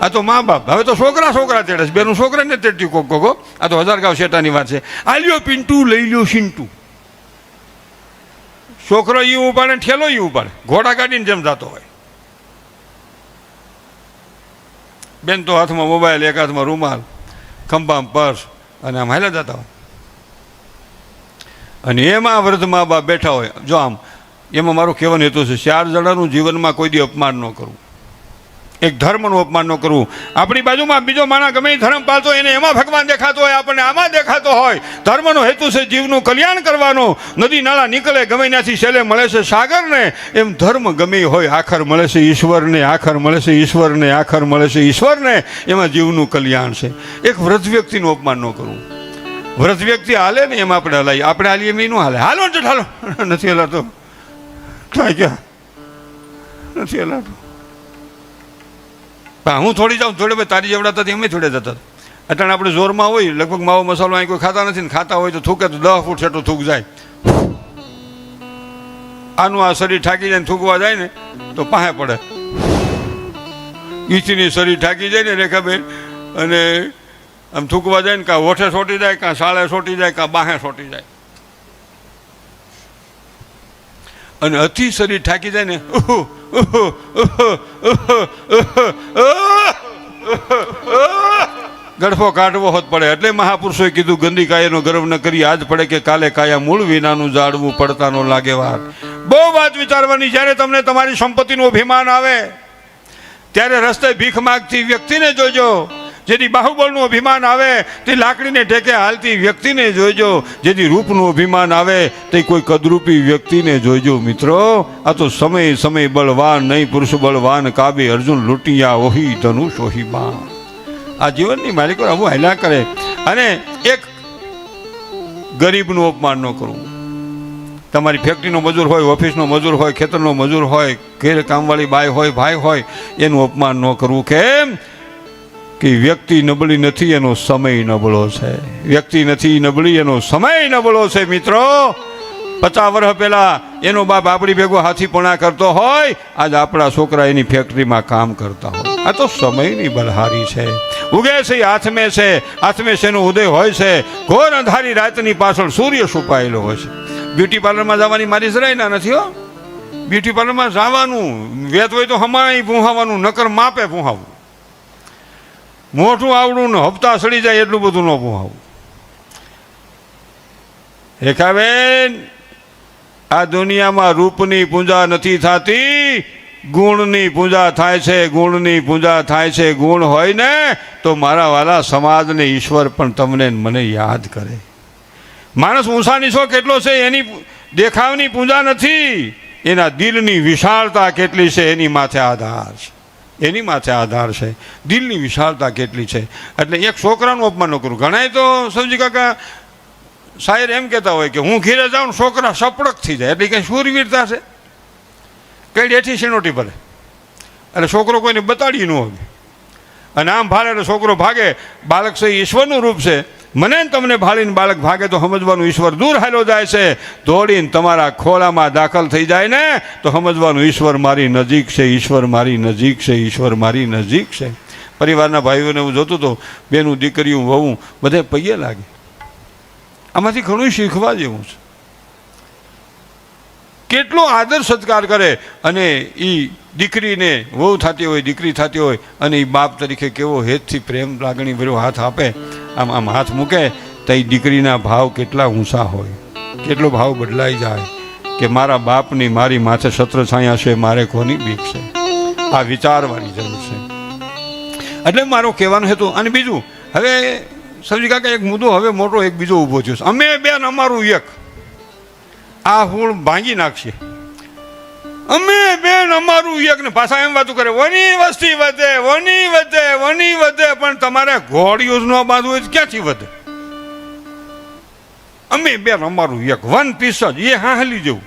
આ તો મા બાપ, હવે તો છોકરા છોકરા તેડે છે, બેનું છોકરાને તેડતી કોક કોકો. આ તો 1000 ગાંવ શેટાની વાત છે. આ લ્યો પિન્ટુ, લઈ લ્યો સિન્ટુ. છોકરો ઈ ઉપાડે, ઠેલો ઈ ઉપાડે, ઘોડા ગાડીને જેમ જતો હોય. બેન તો હાથમાં મોબાઈલ, એક હાથમાં રૂમાલ, ખંભામાં પર્સ, અને આમ હાલ્યા જતા હોય. અને એમાં વૃદ્ધ મા બાપ બેઠા હોય. જો આમ એમાં મારું કહેવાનું હેતુ છે, 4 જણાનું જીવનમાં કોઈ દી અપમાન ન કરવું, એક ધર્મનું અપમાન ન કરવું. આપણી બાજુમાં બીજો માણસ ગમે એ ધર્મ પાળતો એને એમાં ભગવાન દેખાતો હોય, આપણને આમાં દેખાતો હોય. ધર્મનો હેતુ છે જીવનું કલ્યાણ કરવાનો. નદી નાળા નીકળે ગમે ત્યાંથી છેલ્લે મળે છે સાગરને, એમ ધર્મ ગમે હોય આખર મળે છે ઈશ્વરને, આખર મળે છે ઈશ્વરને, આખર મળે છે ઈશ્વરને. એમાં જીવનું કલ્યાણ છે. એક વૃદ્ધ વ્યક્તિનું અપમાન ન કરવું. વૃદ્ધ વ્યક્તિ હાલે ને એમ આપણે હલાવીએ, આપણે હાલીએ એમ ન હાલે. હાલો ને હાલો, નથી હલાતો, ક્યાં નથી હલાતો. હું થોડી જાઉં, થોડે ભાઈ તારી જેવડા હતા એમ થોડે જતા. અત્યારે આપણે જોરમાં હોય, લગભગ માવો મસાલો અહીં કોઈ ખાતા નથી ને ખાતા હોય તો થૂકે તો 10 ફૂટ છેટું થૂક જાય. આનું આ શરીર ઠાકી જાય ને થૂકવા જાય ને તો પાસે પડે. ઈચની શરીર ઠાકી જાય ને રેખાબેન, અને આમ થૂકવા જાય ને કાં હોઠે છોટી જાય, કાં સાળે છોટી જાય, કાં બાહે છોટી જાય. અને અતિ શરીર ઠાકી જાય ને ગડફો કાઢવો હોત પડે. એટલે મહાપુરુષોએ કીધું, ગંદી કાયાનો ગર્વ ન કરી, આજ પડે કે કાલે કાયા મૂળ વિનાનું જાળવું પડતા નો લાગે વાર. બહુ વાત વિચારવાની. જ્યારે તમને તમારી સંપત્તિનું અભિમાન આવે ત્યારે રસ્તે ભીખ માગતી વ્યક્તિને જોજો. જેથી બાહુબળનું અભિમાન આવે તે લાકડીને ટેકે હાલતી વ્યક્તિને જોઈજો. જેથી રૂપનું અભિમાન આવે તે કોઈ કદરૂપી વ્યક્તિને જોઈજો. મિત્રો, આ તો સમય સમય બળવાન નહીં, પુરુષ બળવાન કાબે અર્જુન લૂંટિયા ઓહી ધનુષ ઓહી બાણ. આ જીવનની માલિકો આવું હાલ્યા કરે. અને એક ગરીબનું અપમાન ન કરવું. તમારી ફેક્ટરીનો મજૂર હોય, ઓફિસનો મજૂર હોય, ખેતરનો મજૂર હોય, ઘેર કામવાળી બાઈ હોય, ભાઈ હોય, એનું અપમાન ન કરવું. કેમ કે વ્યક્તિ નબળી નથી, એનો સમય નબળો છે. વ્યક્તિ નથી નબળી, એનો સમય નબળો છે. મિત્રો, 50 વર્ષ પહેલા એનો બાપ આપણી ભેગો હાથીપણા કરતો હોય, આજ આપણા છોકરા એની ફેક્ટરીમાં કામ કરતા હોય. આ તો સમયની બલહારી છે. ઉગે છે હાથમે છે, હાથમે શેનો ઉદય હોય છે. ઘોર અંધારી રાતની પાછળ સૂર્ય છુપાયેલો હોય છે. બ્યુટી પાર્લરમાં જવાની મારી જરાય ના નથી હો. બ્યુટી પાર્લરમાં જવાનું, વેત હોય તો હમાય ભૂહાવાનું, નકર માપે ભૂહાવું. મોઢું આવડું ને હપ્તા સડી જાય એટલું બધું ન ભૂહાવું. રેખાબેન, આ દુનિયામાં રૂપની પૂજા નથી થતી, ગુણની પૂજા થાય છે. ગુણની પૂજા થાય છે. ગુણ હોય ને તો મારા વાલા સમાજને ઈશ્વર પણ તમને મને યાદ કરે. માણસ ઊંચા નીચો કેટલો છે એની દેખાવની પૂજા નથી, એના દિલની વિશાળતા કેટલી છે એની માથે આધાર છે. એની માથે આધાર છે, દિલની વિશાળતા કેટલી છે. એટલે એક છોકરાનું અપમાન ન કરું. ઘણાય તો સમજી કાકા શાયર એમ કહેતા હોય કે હું ઘીરે જાઉં ને છોકરા સપડક થઈ જાય. એટલે કંઈ શૂરવીરતા છે? કઈ એઠી શેનોટી ભલે. એટલે છોકરો કોઈને બતાડી ન હોય, અને આમ ભાળે એટલે છોકરો ભાગે. બાળક છે ઈશ્વરનું રૂપ છે. મને તમને ભાળીને બાળક ભાગે તો સમજવાનું ઈશ્વર દૂર હાલ્યો જાય છે. દોડીને તમારા ખોળામાં દાખલ થઈ જાય ને તો સમજવાનું ઈશ્વર મારી નજીક છે, ઈશ્વર મારી નજીક છે, ઈશ્વર મારી નજીક છે. પરિવારના ભાઈઓને હું જોતું તો બેનું દીકરીઓ વહુ બધે પૈયે લાગે. આમાંથી ઘણું શીખવા જેવું છે. કેટલો આદર સત્કાર કરે. અને એ દીકરીને વહુ થતી હોય, દીકરી થતી હોય, અને એ બાપ તરીકે કેવો હેતથી પ્રેમ લાગણી ભર્યો હાથ આપે, આમ આમ હાથ મૂકે તો એ દીકરીના ભાવ કેટલા ઊંચા હોય, કેટલો ભાવ બદલાઈ જાય કે મારા બાપની મારી માથે છત્ર છાયા છે, મારે કોની બીક છે. આ વિચારવાની જરૂર છે. એટલે મારો કહેવાનો હેતુ. અને બીજું, હવે સમજી કાકા એક મુદ્દો હવે મોટો એક બીજો ઊભો થયો છે. અમે બેન અમારું એક આ હુળ ભાંગી નાખશે. અમે બેન અમારું એક ને પાછા એમ વાતું કરે વની વસ્તી વધે, વની વધે, વની વધે. પણ તમારે ઘોડીઓ ન બાંધવું હોય ક્યાંથી વધે? અમે બેન અમારું એક, વન પીસ જ, એ હાલી જવું.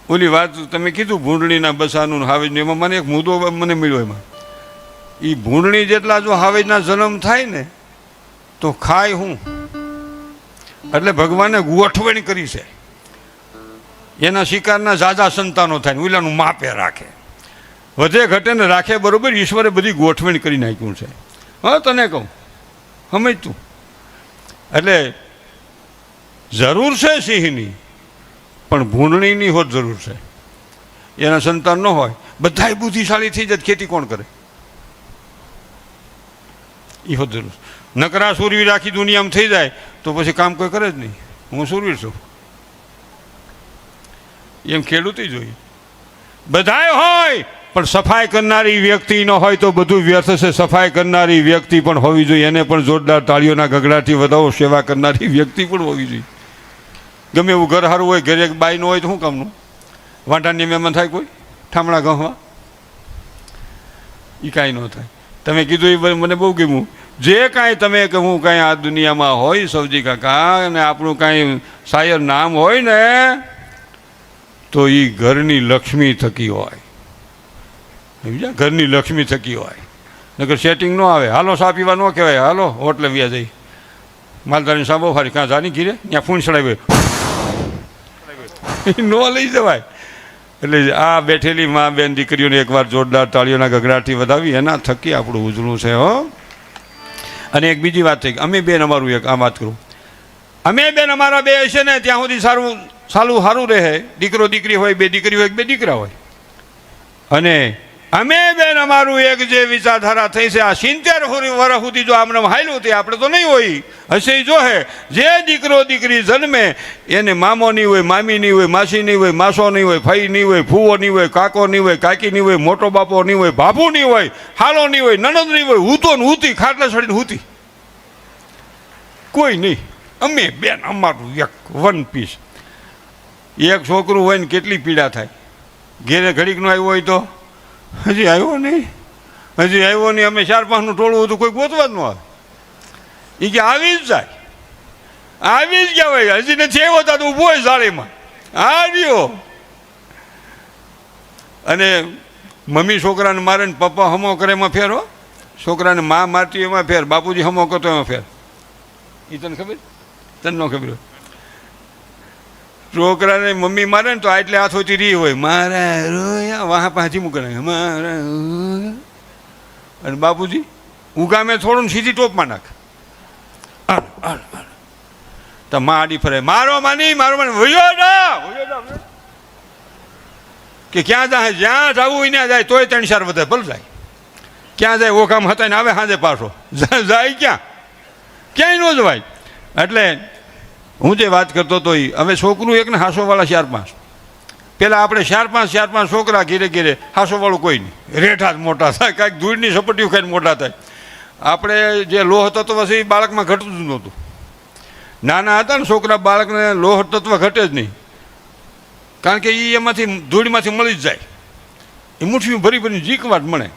ઓલી વાત તમે કીધું ભૂંડણીના બસાનું હાવેજ, એમાં મને એક મુદ્દો મને મળ્યો. એમાં એ ભૂંડણી જેટલા જો હાવેજના જન્મ થાય ને તો ખાય હું. એટલે ભગવાને ગોઠવણી કરી છે, એના શિકારના ઝાઝા સંતાનો થાય ને ઓલાનું માપે રાખે. વધે ઘટે ને રાખે બરોબર, ઈશ્વરે બધી ગોઠવણ કરી નાખ્યું છે. હા તને કહું સમજ તું. એટલે જરૂર છે સિંહની, પણ ભૂંડણીની હોત જરૂર છે. એના સંતાન ન હોય, બધાય બુદ્ધિશાળી થઈ જાય, ખેતી કોણ કરે? એ હોત જરૂર. નકરા સુરવીર આખી દુનિયામાં થઈ જાય તો પછી કામ કોઈ કરે જ નહીં. હું સુરવીર છું એમ ખેડૂત જોઈએ. બધાય હોય પણ સફાઈ કરનારી વ્યક્તિ ન હોય તો બધું વ્યર્થ છે. સફાઈ કરનારી વ્યક્તિ પણ હોવી જોઈએ, એને પણ જોરદાર તાળીઓના ગગડાથી વધાવો. સેવા કરનારી વ્યક્તિ પણ હોવી જોઈએ. ગમે એવું ઘર સારું હોય, ઘરે એક બાઈ ન હોય તો શું કામનું? વાંટાની મહેમાન થાય કોઈ ઠામણા ગહવા? એ કાંઈ ન થાય. તમે કીધું એ મને બહુ ગમ્યું. જે કાંઈ તમે કે હું કાંઈ આ દુનિયામાં હોય સૌજી કાકા, અને આપણું કાંઈ શાયર નામ હોય ને તો એ ઘરની લક્ષ્મી થકી હોય. સમજ્યા? ઘરની લક્ષ્મી થકી હોય. નકર સેટિંગ ન આવે. હાલો સા પીવા ન કહેવાય, હાલો હોટલે વ્યા જઈ માલધારી સાંભો ફારી કાં જાની ઘીરે ત્યાં ફૂણ ચડાવી ન લઈ જવાય. એટલે આ બેઠેલી મા બેન દીકરીઓને એકવાર જોરદાર તાળીઓના ગગડાટથી વધાવી, એના થકી આપણું ઉજળું છે હો. અને એક બીજી વાત થઈ, અમે બેન અમારું એક આ વાત કરું, અમે બેન અમારા બે હશે ને ત્યાં સુધી સારું રહે. દીકરો દીકરી હોય, બે દીકરી હોય, બે દીકરા હોય. અને અમે બેન અમારું એક જે વિચારધારા થઈ છે આ 70 વર્ષ સુધી જો આમને હાલ્યું તે આપણે તો નહીં હોય. હશે જો હે જે દીકરો દીકરી જન્મે એને મામો નહીં હોય, મામી નહીં હોય, માસી નહીં હોય, માસો નહીં હોય, ફઈ નહીં હોય, ફૂવો નહીં હોય, કાકો નહીં હોય, કાકી નહીં હોય, મોટો બાપો નહીં હોય, બાપુ નહીં હોય, હાલો નહીં હોય, નણંદ નહીં હોય, હૂતો ને હૂતી, ખાટલે ચડીને હૂતી, કોઈ નહીં. અમે બેન અમારું એક વન પીસ. એક છોકરું હોય ને કેટલી પીડા થાય. ઘેરે ઘડીકનો આવ્યો હોય તો હજી આવ્યો નહીં, હજી આવ્યો નહીં. અમે 4-5નું ટોળું હતું, કોઈ ગોતવા જ ન આવે. એ કે આવી જ જાય, આવી જ ગયા હોય. હજી નથી આવ્યો તો ઊભો હોય જાળીમાં, આવ્યો. અને મમ્મી છોકરાને મારે ને પપ્પા હમો કરે એમાં ફેર હો. છોકરાને મા મારતી એમાં ફેર, બાપુજી હમો કરતો એમાં ફેર. એ તને ખબર? તને ન ખબર હોય. છોકરાને મમ્મી મારે ને તો આટલે હાથોથી રહી હોય, મારા રોયા વાહ પાછી મૂકે મારા. અને બાપુજી ઉગામે થોડું સીધી ટોપમાં નાખ. તો માં આડી ફરે, મારો માની મારો માની વયો ના કે ક્યાં જાય, જ્યાં જવું ત્યાં જાય તોય 3-4 વધારે ભલ જાય. ક્યાં જાય ઓકામ હતા ને આવે સાંજે પાછો જાય, ક્યાંય ન જવાય. એટલે હું જે વાત કરતો હતો એ હવે છોકરું એક ને હાસોવાળા 4-5. પહેલાં આપણે 4-5 છોકરા ઘેરે ઘેરે, હાસોવાળું કોઈ નહીં. રેઠા જ મોટા થાય, કાંઈક ધૂળની સપટીઓ ખાઈને મોટા થાય. આપણે જે લોહ તત્વ છે એ બાળકમાં ઘટતું જ નહોતું. નાના હતા ને છોકરા, બાળકને લોહ તત્વ ઘટે જ નહીં, કારણ કે એ એમાંથી ધૂળમાંથી મળી જ જાય. એ મુઠ્ઠી ભરી ભરીને જીકવાટ મળે.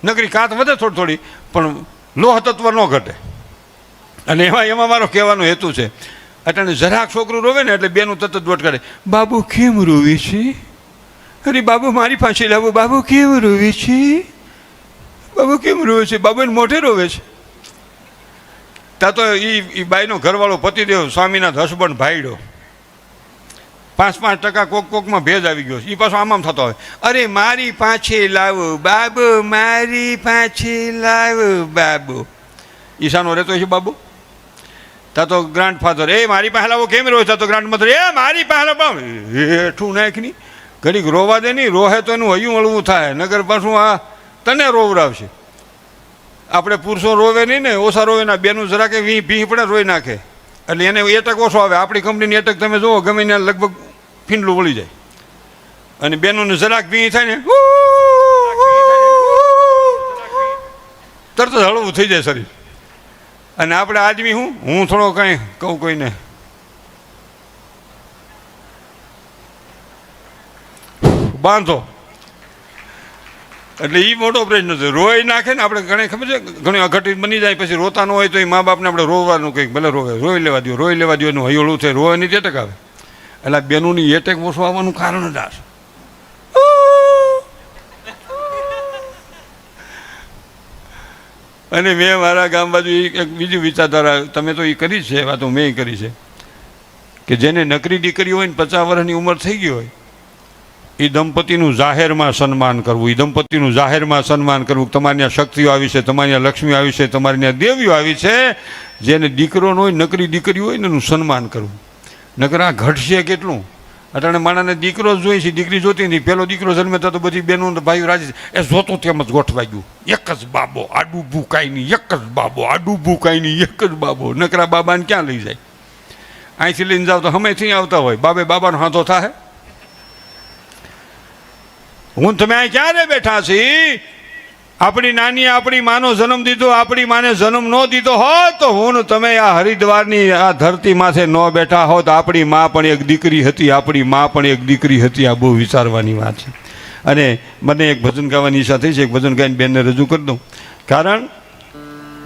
નકરી કાંત વધે થોડી થોડી, પણ લોહ તત્વ ન ઘટે. અને એમાં મારો કહેવાનો હેતુ છે, એટલે જરાક છોકરું રોવે ને એટલે બેનું તરત દોટ કરે, બાબુ કેમ રોવે છે? અરે બાબુ મારી પાસે લાવો, બાબુ કેમ રોવે છે? બાબુ કેમ રોવે છે? બાબુ એને મોઢે રોવે છે. ત્યાં તો એ બાઈનો ઘરવાળો પતિદેવ સ્વામીનાથ હસબન્ડ ભાઈડો 5% કોકમાં ભેજ આવી ગયો છે. એ પાછો આમ થતો હોય, અરે મારી પાસે લાવો બાબુ, મારી પાસે લાવો બાબુ. ઈશાનો રહેતો છે બાબુ. ત્યાં તો ગ્રાન્ડફાધર, એ મારી પાસે લાવો કેમ રોવે છે? તો ગ્રાન્ડમધર, એ મારી પાસે લાવો. હેઠું નાખની ઘડીક રોવા દે નહીં, રોહે તો એનું હૈયું હળવું થાય, નગર પાછું આ તને રોવરાવશે. આપણે પુરુષો રોવે નહીં ને, ઓછા રોવે ના, બેનું જરા કે ભીહ પડે રોઈ નાખે, એટલે એને એટક ઓછો આવે. આપણી કંપનીની એટક તમે જુઓ, ગમે ને લગભગ ફીંડલું વળી જાય. અને બેનોને જરાક ભીહ થાય ને તરત જ હળવું થઈ જાય શરીર. અને આપણે આદમી હું થોડો કાંઈ કહું કોઈને, બાંધો એટલે એ મોટો પ્રશ્ન છે. રોઈ નાખે ને આપણે ઘણી ખબર છે, ઘણી અઘટિત બની જાય, પછી રોતા ન હોય તો એ મા બાપને આપણે રોવાનું કંઈક ભલે રોવે, રોઈ લેવા દો એનું હૈયોળું થાય, રોવે નહીં એટક આવે. એટલે બેનોની એટેક ઓછું આવવાનું કારણ જ આ છે. અને મેં મારા ગામ બાજુ એક બીજી વિચારધારા, તમે તો એ કરી છે વાતો, મેં કરી છે, કે જેને નકરી દીકરી હોય ને 50 વર્ષની ઉંમર થઈ ગઈ હોય એ દંપતીનું જાહેરમાં સન્માન કરવું, એ દંપતીનું જાહેરમાં સન્માન કરવું. તમારી ત્યાં શક્તિઓ આવી છે, તમારી ત્યાં લક્ષ્મી આવી છે, તમારી ત્યાં દેવીઓ આવી છે. જેને દીકરો ન હોય, નકરી દીકરી હોય ને એનું સન્માન કરવું. નકરા ઘટશે કેટલું? અટાણે માણાને દીકરો જ જોઈ છે, દીકરી જોતી નથી. પહેલો દીકરો જન્મે તો બધી બહેનો ભાઈઓ રાજી એ જોતો તેમ જ ગોઠવાઈ ગયું. એક જ બાબો આડું ભૂકાઈ નહીં, એક જ બાબો આડું ભૂકાઈ નહીં, એક જ બાબો. નકરા બાબાને ક્યાં લઈ જાય? અહીંથી લઈને જાવ તો હમેથી આવતા હોય, બાબાનો હાથો થાય. હું તમે અહીં ક્યારે બેઠા છી? આપણી નાની આપણી માનો જન્મ દીધો, આપણી માને જન્મ ન દીધો હોત તો હું તમે આ હરિદ્વારની આ ધરતી માથે ન બેઠા હોત. આપણી મા પણ એક દીકરી હતી, આપણી મા પણ એક દીકરી હતી. આ બહુ વિચારવાની વાત છે. અને મને એક ભજન ગાવાની ઈચ્છા થઈ છે. એક ભજન ગાઈને બેનને રજૂ કરી દઉં. કારણ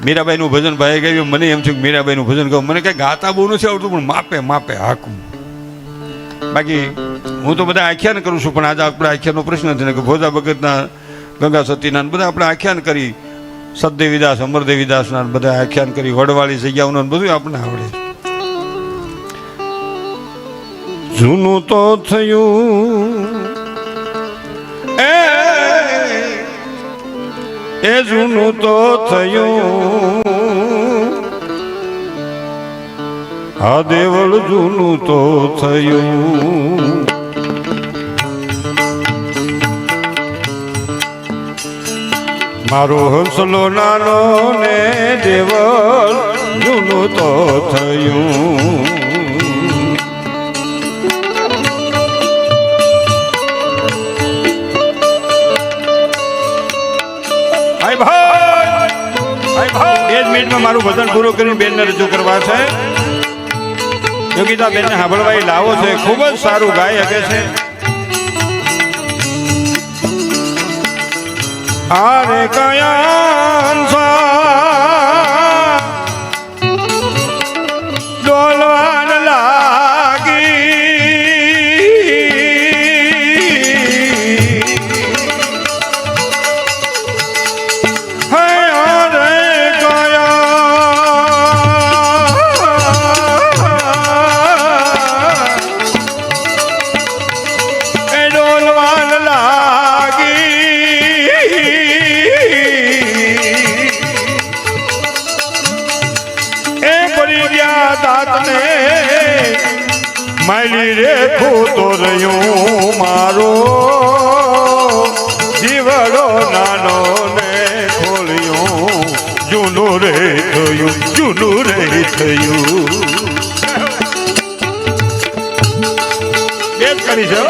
મીરાબાઈનું ભજન ભાઈ ગાયું, મને એમ થયું કે મીરાબાઈનું ભજન ગાવું. મને કંઈ ગાતા બહુ નથી આવડતું, પણ માપે માપે હાકું. બાકી હું તો બધા આખ્યાન કરું છું, પણ આજે આપણે આખ્યાનનો પ્રશ્ન નથી ને કે ભોજા ભગતના, ગંગા સતીના બધા આપણે આખ્યાન કરી, સદદેવીદાસ, અમરદેવીદાસના બધા આખ્યાન કરી, વડવાળી જગ્યાઓનું બધું આપણને આવડે. જૂનું તો થયું એ જૂનું તો થયું, આ દેવળ જૂનું તો થયું. મારો હંસલો નાનો ને દેવળ જૂનું તો થયું. બે જ મિનિટમાં મારું ભજન પૂરું કરીને બેનને રજૂ કરવા છે. યોગિતા બેનને સાંભળવા લાવો છે. ખૂબ જ સારું ગાય શકે છે. આરે કયા ડોલવાન લાગી, માયલી રે ખોતો રહ્યું મારો જીવડો નાનો ને ખોલ્યું. જૂનું રે થયું, જૂનું રે થયું. એ જ કરી છે.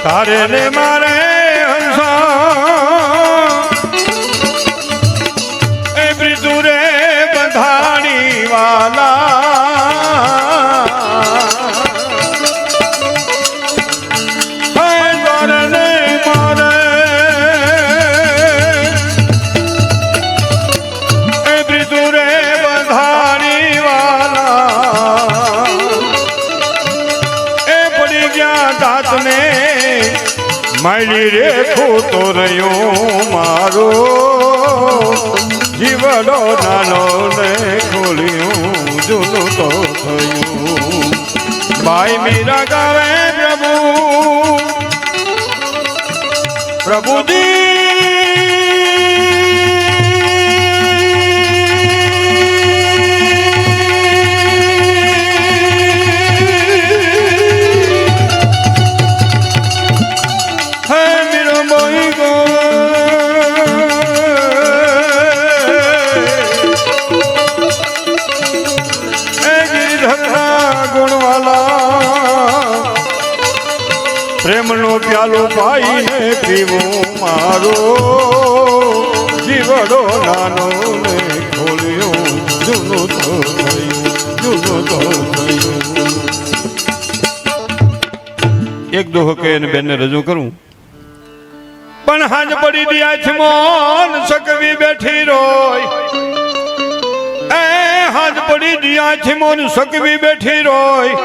તારે ને મારે એ બ્રિતુ રે બંધાણી વાલા, તારે ને મારે એ બ્રિતુ રે બંધાણી વાલા, એ પડી ગયા દાંતને માયલી રે ખોતો રહ્યો મારો જીવડો નાનો ને ખોલ્યું. જૂનું તો થયું. ભાઈ મીરા ગાવે પ્રભુ પ્રભુજી પ્રેમનો પ્યાલો પાઈને પીવું મારો જીવડો નાનો ને ખોલ્યો. જૂનું તો થયું, જૂનું તો થયું. એક દોહો કે એને બેનને રજૂ કરું. પણ હાજ પડી દિયા છે મોન સકવી બેઠી રોય, એ હાજ પડી દિયા છે મોન સકવી બેઠી રોય,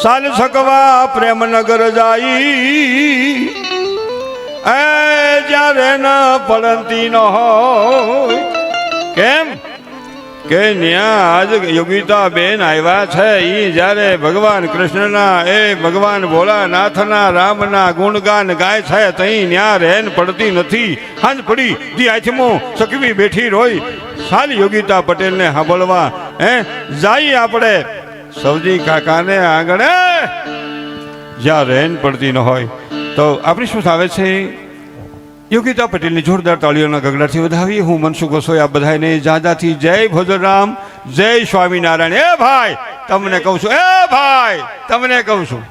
સાલ સકવા પ્રેમનગર જાઈ, એ જ્યારે ન પડતી ન હોય. કેમ કે ન્યા આજ યોગિતા બેન આવ્યા છે, ઈ જ્યારે ભગવાન કૃષ્ણના એ ભગવાન ભોળાનાથના રામના ગુણગાન ગાય છે તઈ ન્યા રેન પડતી નથી. હાંજ પડી દી આથમો સકવી બેઠી રોય, સાલ યોગિતા પટેલને સાંભળવા જાય આપણે સૌજી કાકાને આંગણે જ્યાં રેન પડતી ન હોય. તો આપણી શું આવે છે? યોગિતા પટેલની જોરદાર તાળીઓના ગગડાથી વધાવી. હું મનસુખ ગોસ્વામી આ બધાને જાદાથી જય ભોજરામ, જય સ્વામિનારાયણ. એ ભાઈ તમને કહું છું, એ ભાઈ તમને કહું છું,